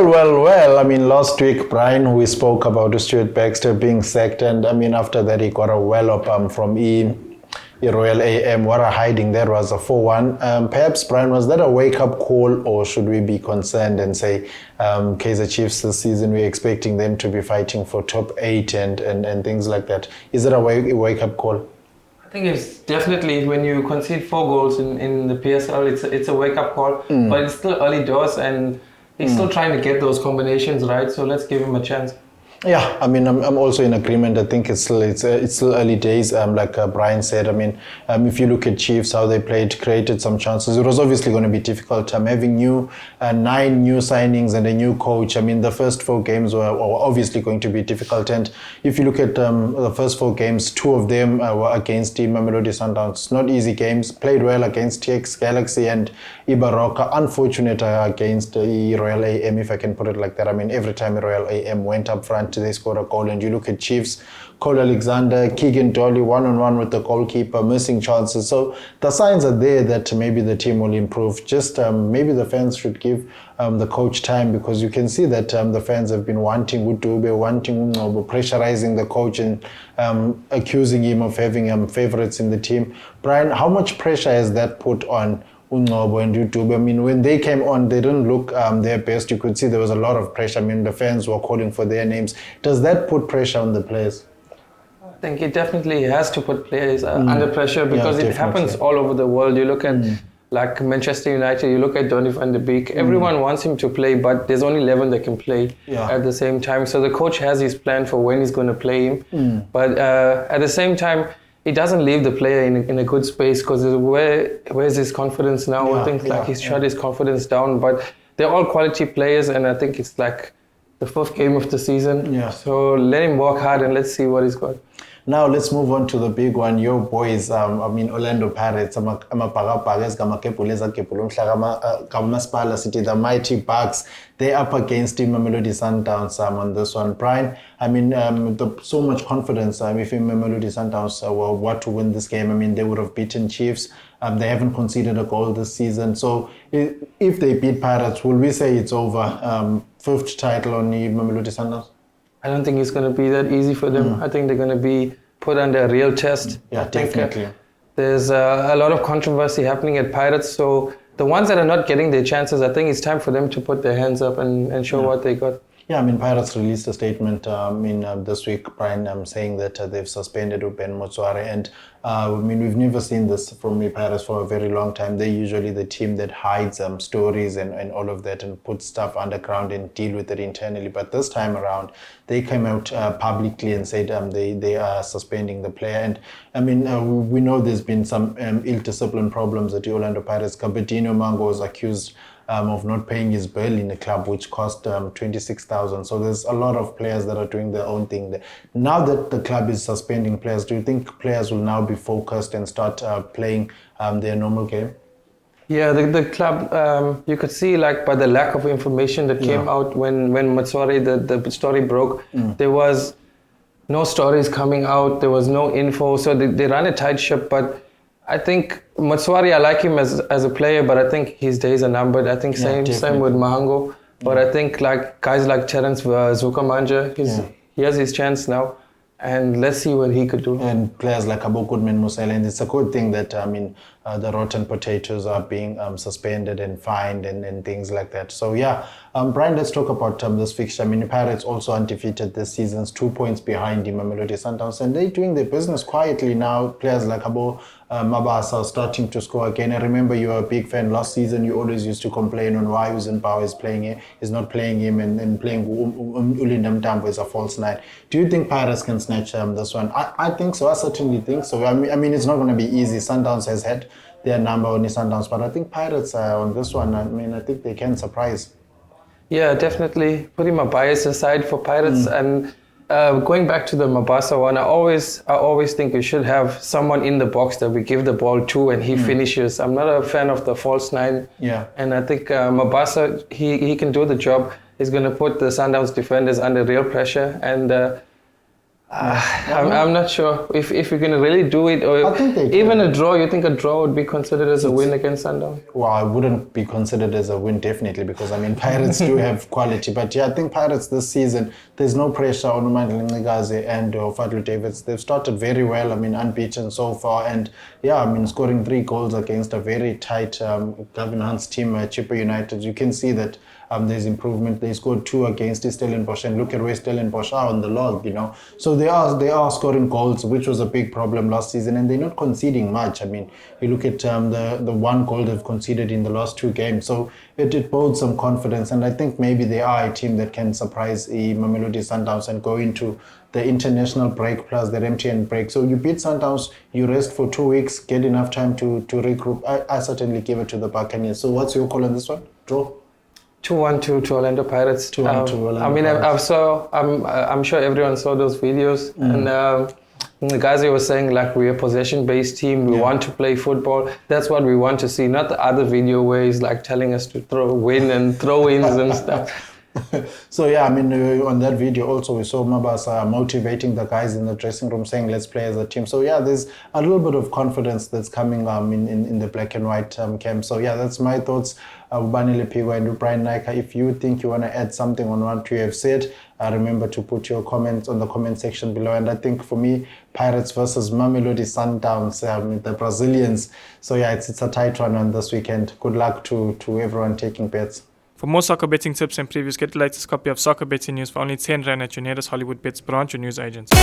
Well. I mean, last week, Bryan, we spoke about Stuart Baxter being sacked, and I mean, after that, he got a wallop from Royal AM. What a hiding there was, a 4-1. Perhaps, Bryan, was that a wake-up call, or should we be concerned and say Kaizer Chiefs this season, we're expecting them to be fighting for top 8 and things like that? Is it a wake-up call? I think it's definitely, when you concede 4 goals in the PSL, it's a wake-up call, but it's still early doors and he's still trying to get those combinations right, so let's give him a chance. Yeah, I mean, I'm also in agreement. I think it's still early days. Like Bryan said, I mean, if you look at Chiefs, how they played, created some chances. It was obviously going to be difficult. Having 9 new signings and a new coach. I mean, the first 4 games were obviously going to be difficult. And if you look at the first 4 games, 2 of them were against the Mamelodi Sundowns. Not easy games. Played well against TX Galaxy and Ibaroka. Unfortunate against the Royal AM, if I can put it like that. I mean, every time Royal AM went up front, they scored a goal. And you look at Chiefs, Cole Alexander, Keegan Dolly, one-on-one with the goalkeeper, missing chances. So the signs are there that maybe the team will improve. Just maybe the fans should give the coach time, because you can see that the fans have been wanting Udube, wanting pressurizing the coach and accusing him of having favorites in the team. Bryan, how much pressure has that put on Unqobo and YouTube? I mean, when they came on, they didn't look their best. You could see there was a lot of pressure. I mean, the fans were calling for their names. Does that put pressure on the players? I think it definitely has to put players under pressure, because it happens all over the world. You look at like Manchester United, you look at Donny van de Beek. Everyone wants him to play, but there's only 11 that can play at the same time. So the coach has his plan for when he's going to play him. But at the same time, it doesn't leave the player in a good space, because where's his confidence now? I think he's shut his confidence down, but they're all quality players, and I think it's like the 4th game of the season. So let him work hard and let's see what he's got. Now let's move on to the big one. Your boys, I mean, Orlando Pirates, the mighty Bucs, they're up against the Mamelodi Sundowns on this one. Bryan, I mean, so much confidence. If Mamelodi Sundowns were to win this game, I mean, they would have beaten Chiefs. They haven't conceded a goal this season. So if they beat Pirates, will we say it's over? 5th title on the Mamelodi Sundowns? I don't think it's going to be that easy for them. I think they're going to be put under a real test. Yeah, definitely. There's a lot of controversy happening at Pirates. So the ones that are not getting their chances, I think it's time for them to put their hands up and show what they got. Yeah, I mean, Pirates released a statement this week, Bryan, saying that they've suspended Ben Motswari. And I mean, we've never seen this from the Pirates for a very long time. They're usually the team that hides stories and all of that and puts stuff underground and deal with it internally. But this time around, they came out publicly and said they are suspending the player. And I mean, we know there's been some ill-discipline problems at the Orlando Pirates. Kabedinho Mango was accused of not paying his bill in the club, which cost 26,000. So there's a lot of players that are doing their own thing there. Now that the club is suspending players, do you think players will now be focused and start playing their normal game? Yeah, the club, you could see like by the lack of information that came out when Motswari, the story broke, there was no stories coming out, there was no info, so they ran a tight ship. But I think Motswari, I like him as a player, but I think his days are numbered. I think same with Mahango. But I think like guys like Terence Zukamanja, he has his chance now. And let's see what he could do. And players like Abu Goodman Musel, and it's a good thing that the rotten potatoes are being suspended and fined and things like that. So yeah, Bryan, let's talk about this fixture. I mean, the Pirates also undefeated this season, 2 points behind the Mamelodi Sundowns, and they're doing their business quietly now. Players like Abu Mabasa are starting to score again. I remember you were a big fan last season. You always used to complain on why Uzenbauer is not playing him and playing Ulinda Mtambo as a false 9. Do you think Pirates can snatch this one? I think so. I certainly think so. I mean, it's not going to be easy. Sundowns has had their number on the Sundowns, but I think Pirates on this one, I mean, I think they can surprise. Yeah, definitely. Putting my bias aside for Pirates and going back to the Mabasa one, I always think we should have someone in the box that we give the ball to and he finishes. I'm not a fan of the false 9. Yeah. And I think Mabasa, he can do the job. He's going to put the Sundowns defenders under real pressure. And I'm not sure if we can really do it, or I think they even can. a draw. You think a draw would be considered as a win against Sundown? Well, it wouldn't be considered as a win, definitely, because I mean Pirates do have quality. But yeah, I think Pirates this season, there's no pressure on Umandla Ncikazi and Fadlu Davids. They've started very well. I mean, unbeaten so far, and yeah, I mean, scoring 3 goals against a very tight Gavin Hunt's team, Chippa United. You can see that there's improvement. They scored 2 against Stellenbosch, and look at where Stellenbosch are on the log, you know. So they are scoring goals, which was a big problem last season, and they're not conceding much. I mean, you look at the 1 goal they've conceded in the last 2 games, so it bodes some confidence, and I think maybe they are a team that can surprise Mamelodi Sundowns and go into the international break plus the MTN break. So you beat Sundowns, you rest for 2 weeks, get enough time to regroup. I certainly give it to the Buccaneers. So what's your call on this one? Draw? 2-1 to Orlando Pirates. 2-1 to Orlando I mean, Pirates. I'm sure everyone saw those videos, and the guys were saying like we're a possession-based team. We want to play football. That's what we want to see, not the other video where he's like telling us to win and throw-ins and stuff. So yeah, I mean, on that video also we saw Mabasa motivating the guys in the dressing room, saying let's play as a team. So yeah, there's a little bit of confidence that's coming in the black and white camp. So yeah, that's my thoughts. Banele, Pikwa and Bryan Naicker. If you think you want to add something on what you have said, remember to put your comments on the comment section below. And I think for me, Pirates versus Mamelodi Sundowns, the Brazilians. So yeah, it's a tight one on this weekend. Good luck to everyone taking bets. For more soccer betting tips and previews, get the latest copy of Soccer Betting News for only 10 Rand at your nearest Hollywood Bets branch or news agents.